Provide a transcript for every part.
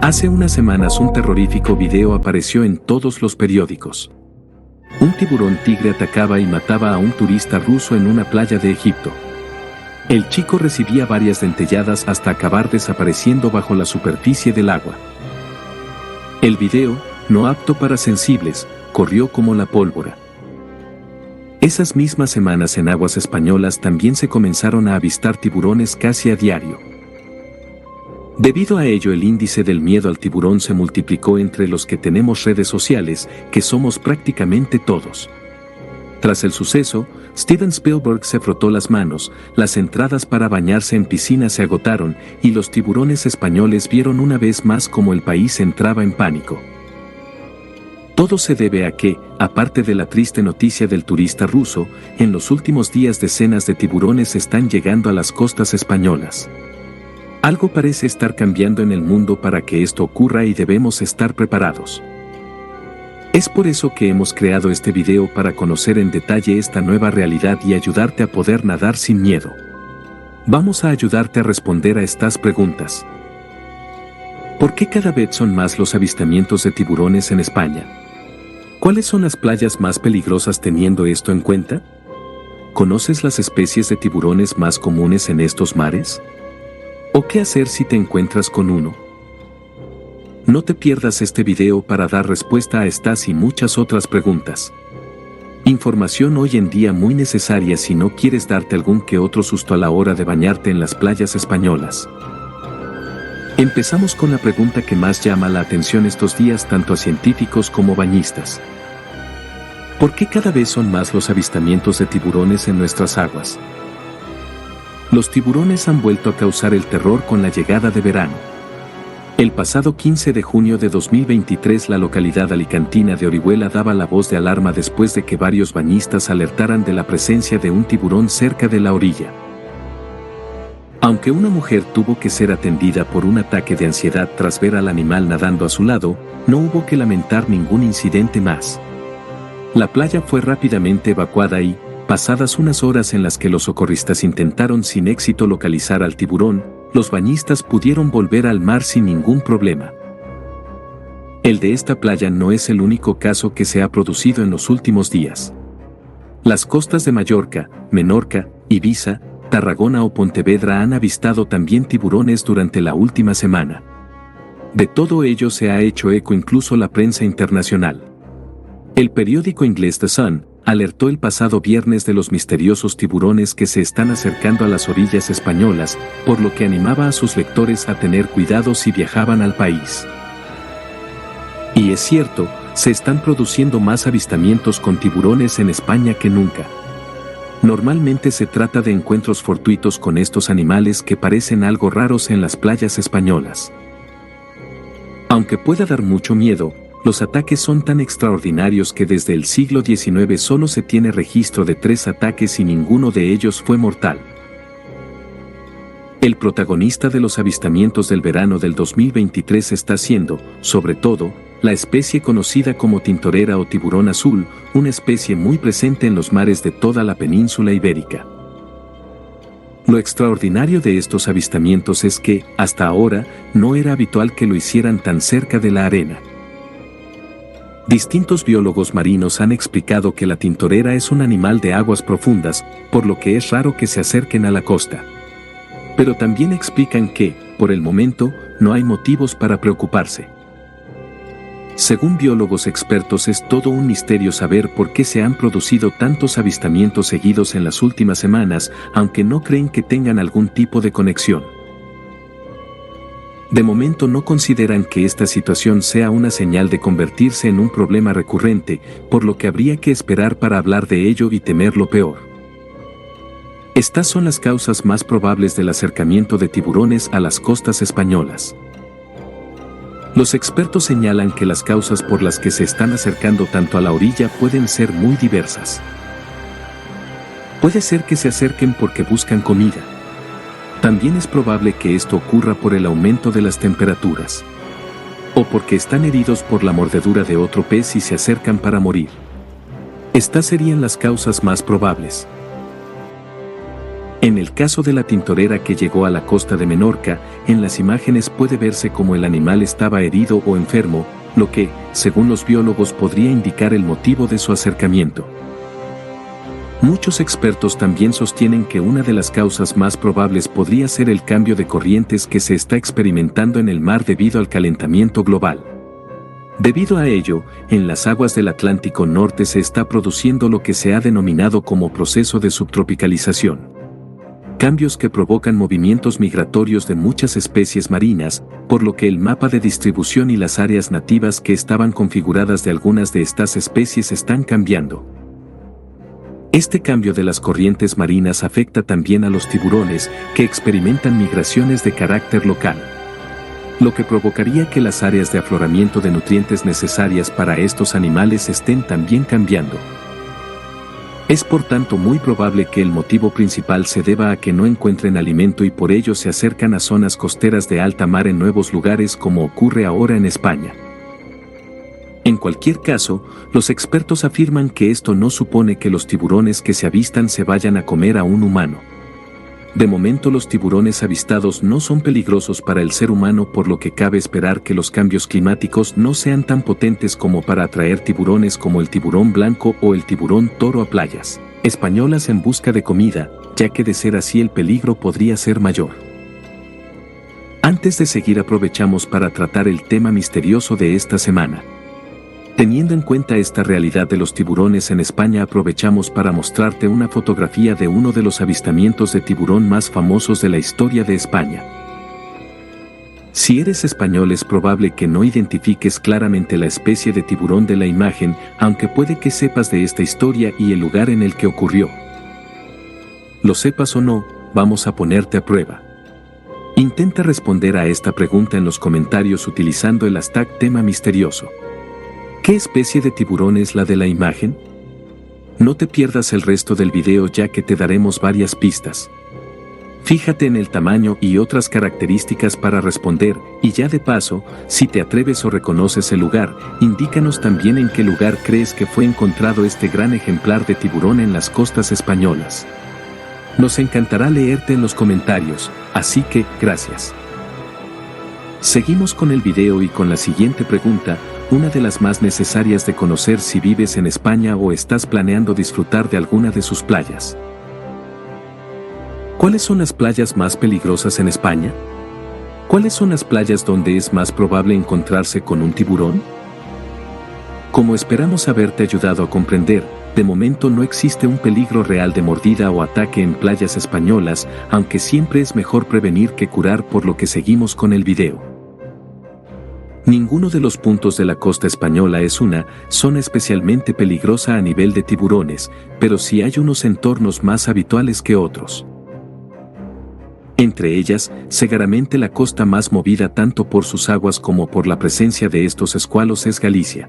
Hace unas semanas un terrorífico video apareció en todos los periódicos. Un tiburón tigre atacaba y mataba a un turista ruso en una playa de Egipto. El chico recibía varias dentelladas hasta acabar desapareciendo bajo la superficie del agua. El video, no apto para sensibles, corrió como la pólvora. Esas mismas semanas en aguas españolas también se comenzaron a avistar tiburones casi a diario. Debido a ello, el índice del miedo al tiburón se multiplicó entre los que tenemos redes sociales, que somos prácticamente todos. Tras el suceso, Steven Spielberg se frotó las manos, las entradas para bañarse en piscinas se agotaron y los tiburones españoles vieron una vez más cómo el país entraba en pánico. Todo se debe a que, aparte de la triste noticia del turista ruso, en los últimos días decenas de tiburones están llegando a las costas españolas. Algo parece estar cambiando en el mundo para que esto ocurra y debemos estar preparados. Es por eso que hemos creado este video para conocer en detalle esta nueva realidad y ayudarte a poder nadar sin miedo. Vamos a ayudarte a responder a estas preguntas. ¿Por qué cada vez son más los avistamientos de tiburones en España? ¿Cuáles son las playas más peligrosas teniendo esto en cuenta? ¿Conoces las especies de tiburones más comunes en estos mares? ¿O qué hacer si te encuentras con uno? No te pierdas este video para dar respuesta a estas y muchas otras preguntas. Información hoy en día muy necesaria si no quieres darte algún que otro susto a la hora de bañarte en las playas españolas. Empezamos con la pregunta que más llama la atención estos días tanto a científicos como bañistas. ¿Por qué cada vez son más los avistamientos de tiburones en nuestras aguas? Los tiburones han vuelto a causar el terror con la llegada de verano. El pasado 15 de junio de 2023 la localidad alicantina de Orihuela daba la voz de alarma después de que varios bañistas alertaran de la presencia de un tiburón cerca de la orilla. Aunque una mujer tuvo que ser atendida por un ataque de ansiedad tras ver al animal nadando a su lado, no hubo que lamentar ningún incidente más. La playa fue rápidamente evacuada y, pasadas unas horas en las que los socorristas intentaron sin éxito localizar al tiburón, los bañistas pudieron volver al mar sin ningún problema. El de esta playa no es el único caso que se ha producido en los últimos días. Las costas de Mallorca, Menorca, Ibiza, Tarragona o Pontevedra han avistado también tiburones durante la última semana. De todo ello se ha hecho eco incluso la prensa internacional. El periódico inglés The Sun alertó el pasado viernes de los misteriosos tiburones que se están acercando a las orillas españolas, por lo que animaba a sus lectores a tener cuidado si viajaban al país. Y es cierto, se están produciendo más avistamientos con tiburones en España que nunca. Normalmente se trata de encuentros fortuitos con estos animales que parecen algo raros en las playas españolas. Aunque pueda dar mucho miedo, los ataques son tan extraordinarios que desde el siglo XIX solo se tiene registro de 3 ataques y ninguno de ellos fue mortal. El protagonista de los avistamientos del verano del 2023 está siendo, sobre todo, la especie conocida como tintorera o tiburón azul, una especie muy presente en los mares de toda la península ibérica. Lo extraordinario de estos avistamientos es que, hasta ahora, no era habitual que lo hicieran tan cerca de la arena. Distintos biólogos marinos han explicado que la tintorera es un animal de aguas profundas, por lo que es raro que se acerquen a la costa. Pero también explican que, por el momento, no hay motivos para preocuparse. Según biólogos expertos es todo un misterio saber por qué se han producido tantos avistamientos seguidos en las últimas semanas, aunque no creen que tengan algún tipo de conexión. De momento no consideran que esta situación sea una señal de convertirse en un problema recurrente, por lo que habría que esperar para hablar de ello y temer lo peor. Estas son las causas más probables del acercamiento de tiburones a las costas españolas. Los expertos señalan que las causas por las que se están acercando tanto a la orilla pueden ser muy diversas. Puede ser que se acerquen porque buscan comida. También es probable que esto ocurra por el aumento de las temperaturas. O porque están heridos por la mordedura de otro pez y se acercan para morir. Estas serían las causas más probables. En el caso de la tintorera que llegó a la costa de Menorca, en las imágenes puede verse como el animal estaba herido o enfermo, lo que, según los biólogos, podría indicar el motivo de su acercamiento. Muchos expertos también sostienen que una de las causas más probables podría ser el cambio de corrientes que se está experimentando en el mar debido al calentamiento global. Debido a ello, en las aguas del Atlántico Norte se está produciendo lo que se ha denominado como proceso de subtropicalización. Cambios que provocan movimientos migratorios de muchas especies marinas, por lo que el mapa de distribución y las áreas nativas que estaban configuradas de algunas de estas especies están cambiando. Este cambio de las corrientes marinas afecta también a los tiburones, que experimentan migraciones de carácter local, lo que provocaría que las áreas de afloramiento de nutrientes necesarias para estos animales estén también cambiando. Es por tanto muy probable que el motivo principal se deba a que no encuentren alimento y por ello se acercan a zonas costeras de alta mar en nuevos lugares como ocurre ahora en España. En cualquier caso, los expertos afirman que esto no supone que los tiburones que se avistan se vayan a comer a un humano. De momento los tiburones avistados no son peligrosos para el ser humano, por lo que cabe esperar que los cambios climáticos no sean tan potentes como para atraer tiburones como el tiburón blanco o el tiburón toro a playas españolas en busca de comida, ya que de ser así el peligro podría ser mayor. Antes de seguir, aprovechamos para tratar el tema misterioso de esta semana. Teniendo en cuenta esta realidad de los tiburones en España, aprovechamos para mostrarte una fotografía de uno de los avistamientos de tiburón más famosos de la historia de España. Si eres español, es probable que no identifiques claramente la especie de tiburón de la imagen, aunque puede que sepas de esta historia y el lugar en el que ocurrió. Lo sepas o no, vamos a ponerte a prueba. Intenta responder a esta pregunta en los comentarios utilizando el hashtag tema misterioso. ¿Qué especie de tiburón es la de la imagen? No te pierdas el resto del video, ya que te daremos varias pistas. Fíjate en el tamaño y otras características para responder, y ya de paso, si te atreves o reconoces el lugar, indícanos también en qué lugar crees que fue encontrado este gran ejemplar de tiburón en las costas españolas. Nos encantará leerte en los comentarios, así que, gracias. Seguimos con el video y con la siguiente pregunta, una de las más necesarias de conocer si vives en España o estás planeando disfrutar de alguna de sus playas. ¿Cuáles son las playas más peligrosas en España? ¿Cuáles son las playas donde es más probable encontrarse con un tiburón? Como esperamos haberte ayudado a comprender, de momento no existe un peligro real de mordida o ataque en playas españolas, aunque siempre es mejor prevenir que curar, por lo que seguimos con el video. Ninguno de los puntos de la costa española es una zona especialmente peligrosa a nivel de tiburones, pero sí hay unos entornos más habituales que otros. Entre ellas, seguramente la costa más movida tanto por sus aguas como por la presencia de estos escualos es Galicia.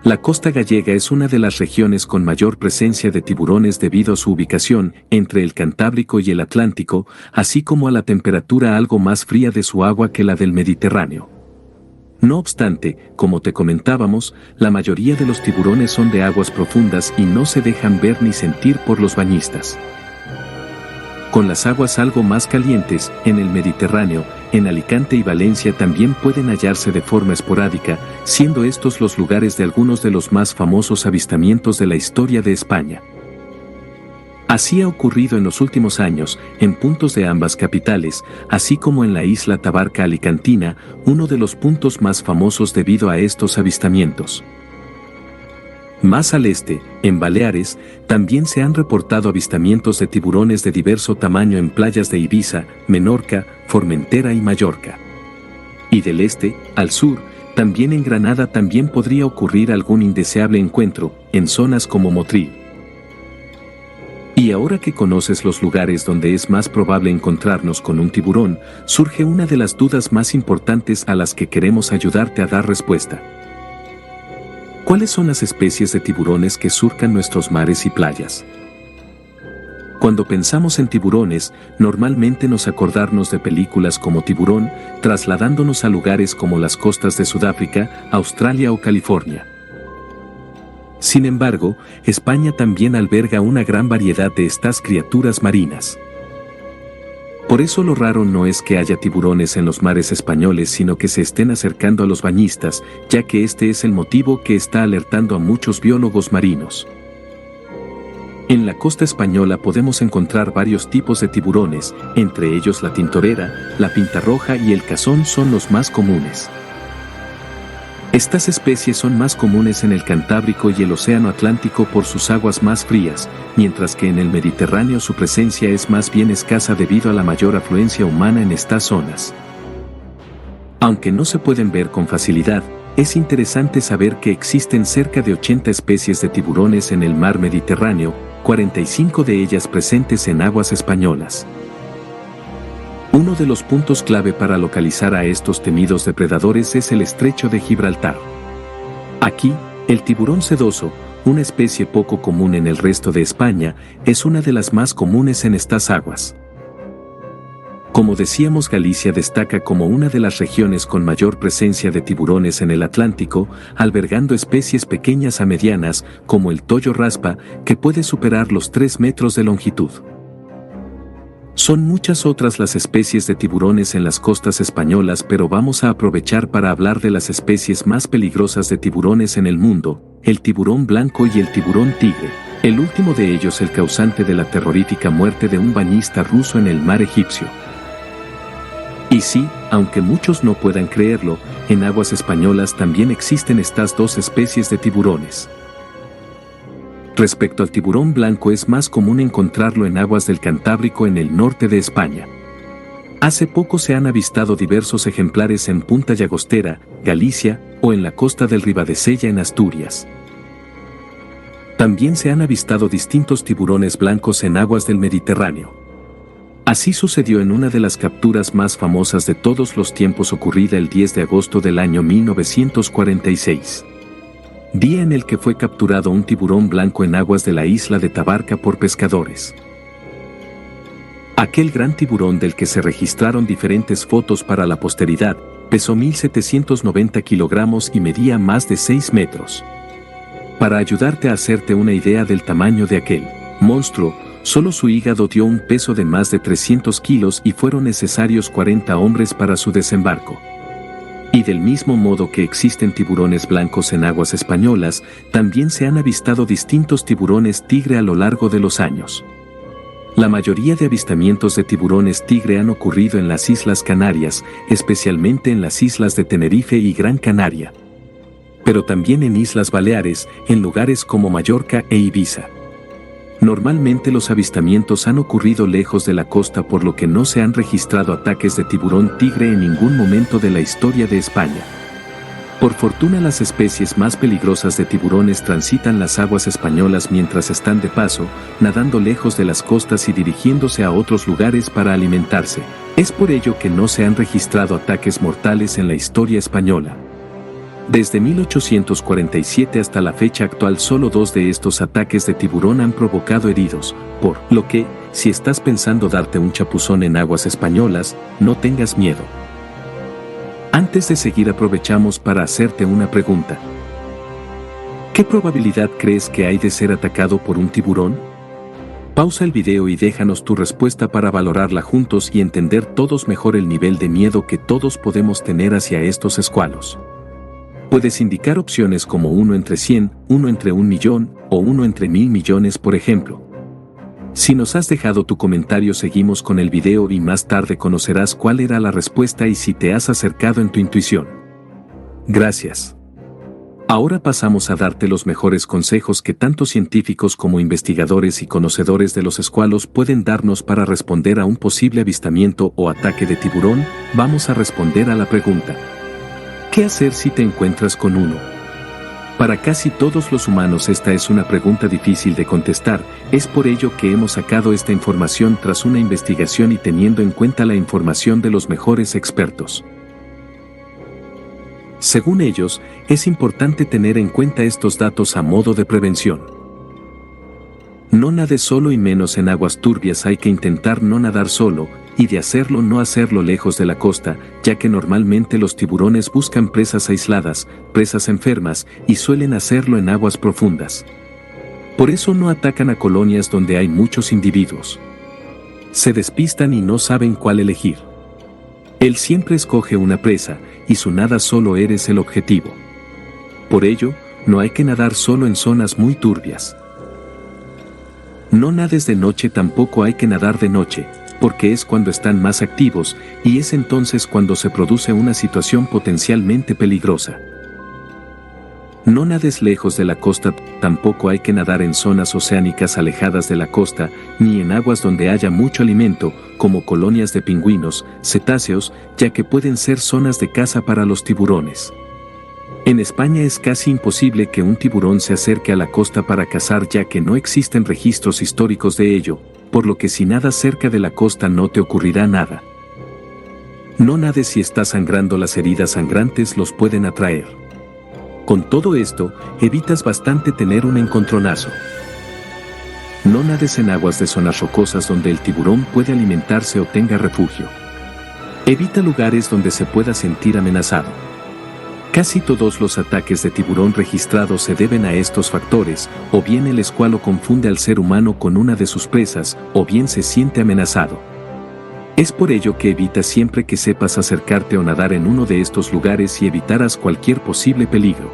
La costa gallega es una de las regiones con mayor presencia de tiburones debido a su ubicación entre el Cantábrico y el Atlántico, así como a la temperatura algo más fría de su agua que la del Mediterráneo. No obstante, como te comentábamos, la mayoría de los tiburones son de aguas profundas y no se dejan ver ni sentir por los bañistas. Con las aguas algo más calientes, en el Mediterráneo, en Alicante y Valencia también pueden hallarse de forma esporádica, siendo estos los lugares de algunos de los más famosos avistamientos de la historia de España. Así ha ocurrido en los últimos años, en puntos de ambas capitales, así como en la isla Tabarca alicantina, uno de los puntos más famosos debido a estos avistamientos. Más al este, en Baleares, también se han reportado avistamientos de tiburones de diverso tamaño en playas de Ibiza, Menorca, Formentera y Mallorca. Y del este, al sur, también en Granada también podría ocurrir algún indeseable encuentro, en zonas como Motril. Y ahora que conoces los lugares donde es más probable encontrarnos con un tiburón, surge una de las dudas más importantes a las que queremos ayudarte a dar respuesta. ¿Cuáles son las especies de tiburones que surcan nuestros mares y playas? Cuando pensamos en tiburones, normalmente nos acordamos de películas como Tiburón, trasladándonos a lugares como las costas de Sudáfrica, Australia o California. Sin embargo, España también alberga una gran variedad de estas criaturas marinas. Por eso lo raro no es que haya tiburones en los mares españoles, sino que se estén acercando a los bañistas, ya que este es el motivo que está alertando a muchos biólogos marinos. En la costa española podemos encontrar varios tipos de tiburones, entre ellos la tintorera, la pintarroja y el cazón son los más comunes. Estas especies son más comunes en el Cantábrico y el Océano Atlántico por sus aguas más frías, mientras que en el Mediterráneo su presencia es más bien escasa debido a la mayor afluencia humana en estas zonas. Aunque no se pueden ver con facilidad, es interesante saber que existen cerca de 80 especies de tiburones en el mar Mediterráneo, 45 de ellas presentes en aguas españolas. Uno de los puntos clave para localizar a estos temidos depredadores es el estrecho de Gibraltar. Aquí, el tiburón sedoso, una especie poco común en el resto de España, es una de las más comunes en estas aguas. Como decíamos, Galicia destaca como una de las regiones con mayor presencia de tiburones en el Atlántico, albergando especies pequeñas a medianas, como el toyo raspa, que puede superar los 3 metros de longitud. Son muchas otras las especies de tiburones en las costas españolas, pero vamos a aprovechar para hablar de las especies más peligrosas de tiburones en el mundo, el tiburón blanco y el tiburón tigre, el último de ellos el causante de la terrorífica muerte de un bañista ruso en el mar egipcio. Y sí, aunque muchos no puedan creerlo, en aguas españolas también existen estas dos especies de tiburones. Respecto al tiburón blanco, es más común encontrarlo en aguas del Cantábrico en el norte de España. Hace poco se han avistado diversos ejemplares en Punta Llagostera, Galicia, o en la costa del Ribadesella en Asturias. También se han avistado distintos tiburones blancos en aguas del Mediterráneo. Así sucedió en una de las capturas más famosas de todos los tiempos, ocurrida el 10 de agosto del año 1946. Día en el que fue capturado un tiburón blanco en aguas de la isla de Tabarca por pescadores. Aquel gran tiburón, del que se registraron diferentes fotos para la posteridad, pesó 1.790 kilogramos y medía más de 6 metros. Para ayudarte a hacerte una idea del tamaño de aquel monstruo, solo su hígado dio un peso de más de 300 kilos y fueron necesarios 40 hombres para su desembarco. Y del mismo modo que existen tiburones blancos en aguas españolas, también se han avistado distintos tiburones tigre a lo largo de los años. La mayoría de avistamientos de tiburones tigre han ocurrido en las Islas Canarias, especialmente en las islas de Tenerife y Gran Canaria. Pero también en Islas Baleares, en lugares como Mallorca e Ibiza. Normalmente los avistamientos han ocurrido lejos de la costa, por lo que no se han registrado ataques de tiburón tigre en ningún momento de la historia de España. Por fortuna, las especies más peligrosas de tiburones transitan las aguas españolas mientras están de paso, nadando lejos de las costas y dirigiéndose a otros lugares para alimentarse. Es por ello que no se han registrado ataques mortales en la historia española. Desde 1847 hasta la fecha actual, solo 2 de estos ataques de tiburón han provocado heridos, por lo que, si estás pensando darte un chapuzón en aguas españolas, no tengas miedo. Antes de seguir, aprovechamos para hacerte una pregunta. ¿Qué probabilidad crees que hay de ser atacado por un tiburón? Pausa el video y déjanos tu respuesta para valorarla juntos y entender todos mejor el nivel de miedo que todos podemos tener hacia estos escualos. Puedes indicar opciones como 1 entre 100, 1 entre 1 millón o 1 entre 1000 millones, por ejemplo. Si nos has dejado tu comentario, seguimos con el video y más tarde conocerás cuál era la respuesta y si te has acercado en tu intuición. Gracias. Ahora pasamos a darte los mejores consejos que tanto científicos como investigadores y conocedores de los escualos pueden darnos para responder a un posible avistamiento o ataque de tiburón. Vamos a responder a la pregunta: ¿qué hacer si te encuentras con uno? Para casi todos los humanos esta es una pregunta difícil de contestar, es por ello que hemos sacado esta información tras una investigación y teniendo en cuenta la información de los mejores expertos. Según ellos, es importante tener en cuenta estos datos a modo de prevención. No nades solo y menos en aguas turbias. Hay que intentar no nadar solo, y de hacerlo no hacerlo lejos de la costa, ya que normalmente los tiburones buscan presas aisladas, presas enfermas, y suelen hacerlo en aguas profundas. Por eso no atacan a colonias donde hay muchos individuos. Se despistan y no saben cuál elegir. Él siempre escoge una presa, y su nada solo eres el objetivo. Por ello, no hay que nadar solo en zonas muy turbias. No nades de noche. Tampoco hay que nadar de noche, porque es cuando están más activos, y es entonces cuando se produce una situación potencialmente peligrosa. No nades lejos de la costa. Tampoco hay que nadar en zonas oceánicas alejadas de la costa, ni en aguas donde haya mucho alimento, como colonias de pingüinos, cetáceos, ya que pueden ser zonas de caza para los tiburones. En España es casi imposible que un tiburón se acerque a la costa para cazar, ya que no existen registros históricos de ello, por lo que si nadas cerca de la costa no te ocurrirá nada. No nades si estás sangrando. Las heridas sangrantes los pueden atraer. Con todo esto, evitas bastante tener un encontronazo. No nades en aguas de zonas rocosas donde el tiburón puede alimentarse o tenga refugio. Evita lugares donde se pueda sentir amenazado. Casi todos los ataques de tiburón registrados se deben a estos factores, o bien el escualo confunde al ser humano con una de sus presas, o bien se siente amenazado. Es por ello que evita siempre que sepas acercarte o nadar en uno de estos lugares y evitarás cualquier posible peligro.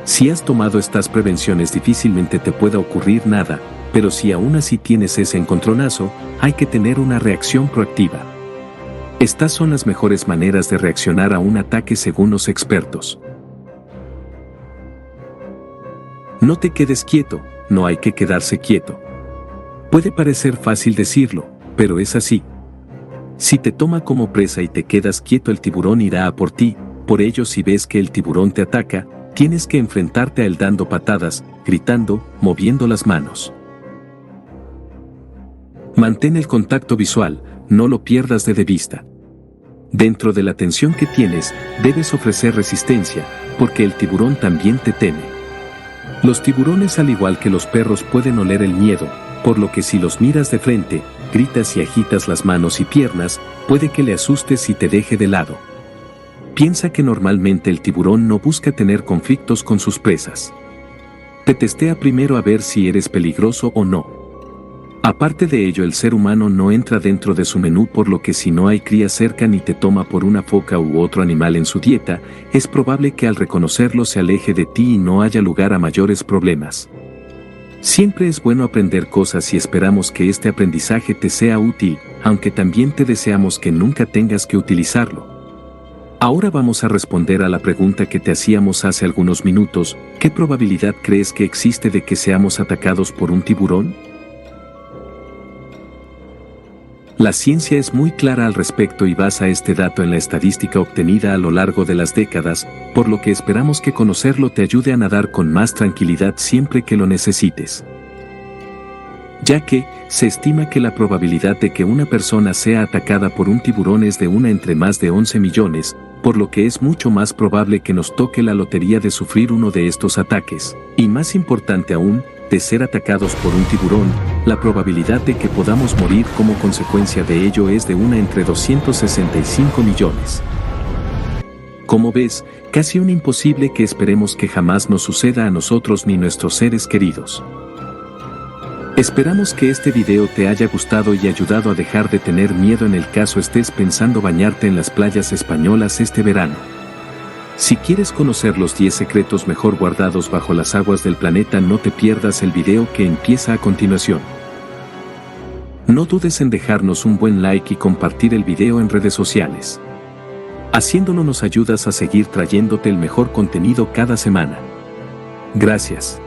Si has tomado estas prevenciones difícilmente te pueda ocurrir nada, pero si aún así tienes ese encontronazo, hay que tener una reacción proactiva. Estas son las mejores maneras de reaccionar a un ataque según los expertos. No te quedes quieto. No hay que quedarse quieto. Puede parecer fácil decirlo, pero es así. Si te toma como presa y te quedas quieto, el tiburón irá a por ti. Por ello, si ves que el tiburón te ataca, tienes que enfrentarte a él dando patadas, gritando, moviendo las manos. Mantén el contacto visual, no lo pierdas de vista. Dentro de la tensión que tienes, debes ofrecer resistencia, porque el tiburón también te teme. Los tiburones, al igual que los perros, pueden oler el miedo, por lo que si los miras de frente, gritas y agitas las manos y piernas, puede que le asustes y te deje de lado. Piensa que normalmente el tiburón no busca tener conflictos con sus presas. Te testea primero a ver si eres peligroso o no. Aparte de ello, el ser humano no entra dentro de su menú, por lo que si no hay cría cerca ni te toma por una foca u otro animal en su dieta, es probable que al reconocerlo se aleje de ti y no haya lugar a mayores problemas. Siempre es bueno aprender cosas y esperamos que este aprendizaje te sea útil, aunque también te deseamos que nunca tengas que utilizarlo. Ahora vamos a responder a la pregunta que te hacíamos hace algunos minutos: ¿qué probabilidad crees que existe de que seamos atacados por un tiburón? La ciencia es muy clara al respecto y basa este dato en la estadística obtenida a lo largo de las décadas, por lo que esperamos que conocerlo te ayude a nadar con más tranquilidad siempre que lo necesites. Ya que, se estima que la probabilidad de que una persona sea atacada por un tiburón es de una entre más de 11 millones, por lo que es mucho más probable que nos toque la lotería de sufrir uno de estos ataques, y más importante aún, de ser atacados por un tiburón, la probabilidad de que podamos morir como consecuencia de ello es de una entre 265 millones. Como ves, casi un imposible que esperemos que jamás nos suceda a nosotros ni nuestros seres queridos. Esperamos que este video te haya gustado y ayudado a dejar de tener miedo en el caso estés pensando bañarte en las playas españolas este verano. Si quieres conocer los 10 secretos mejor guardados bajo las aguas del planeta, no te pierdas el video que empieza a continuación. No dudes en dejarnos un buen like y compartir el video en redes sociales. Haciéndolo nos ayudas a seguir trayéndote el mejor contenido cada semana. Gracias.